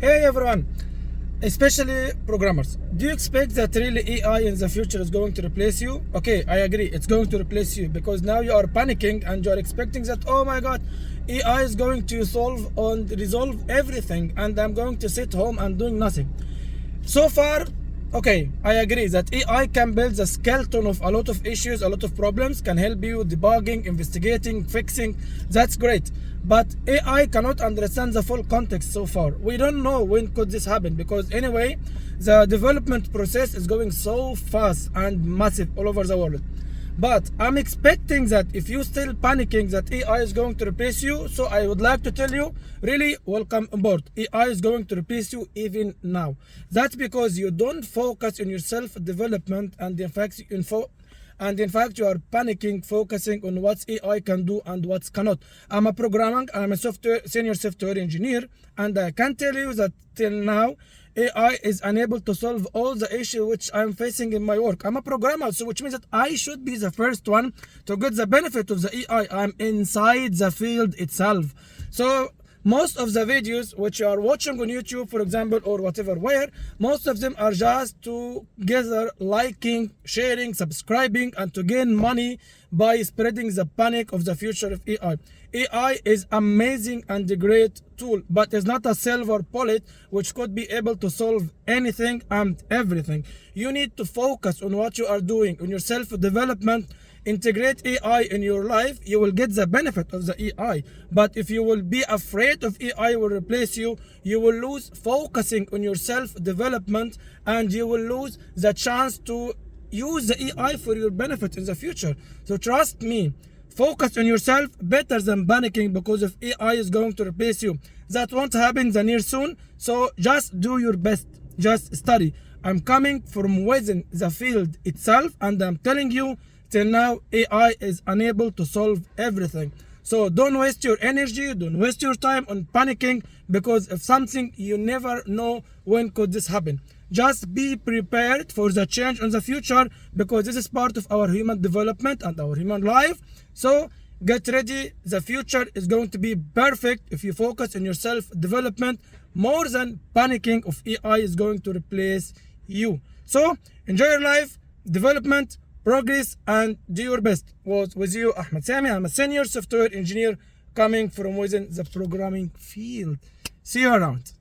Hey everyone, especially programmers. Do you expect that really AI in the future is going to replace you? Okay, I agree, it's going to replace you because now you are panicking and you are expecting that, oh my god, AI is going to solve and resolve everything and I'm going to sit home and doing nothing. So far, okay, I agree that AI can build the skeleton of a lot of issues, a lot of problems, can help you debugging, investigating, fixing. That's great. But AI cannot understand the full context so far. We don't know when could this happen because anyway, the development process is going so fast and massive all over the world. But I'm expecting that if you still panicking that AI is going to replace you, so I would like to tell you, really welcome aboard. AI is going to replace you even now. That's because you don't focus on your self-development and in fact you are panicking, focusing on what AI can do and what cannot. I'm a programmer, I'm a senior software engineer, and I can tell you that till now, AI is unable to solve all the issues which I'm facing in my work. I'm a programmer, so which means that I should be the first one to get the benefit of the AI. I'm inside the field itself. So most of the videos which you are watching on YouTube, for example, or whatever, where most of them are just to gather liking, sharing, subscribing, and to gain money by spreading the panic of the future of AI. AI is amazing and a great tool, but it's not a silver bullet which could be able to solve anything and everything. You need to focus on what you are doing, on your self-development. Integrate AI in your life, you will get the benefit of the AI. But if you will be afraid of AI will replace you, you will lose focusing on your self-development and you will lose the chance to use the AI for your benefit in the future. So trust me, focus on yourself better than panicking because if AI is going to replace you. That won't happen the near soon. So just do your best. Just study. I'm coming from within the field itself and I'm telling you, till now, AI is unable to solve everything. So don't waste your energy, don't waste your time on panicking because if something you never know when could this happen. Just be prepared for the change in the future because this is part of our human development and our human life. So get ready, the future is going to be perfect if you focus on your self-development more than panicking of AI is going to replace you. So enjoy your life, development, progress, and do your best. Was with you, Ahmed Sami. I'm a senior software engineer coming from within the programming field. See you around.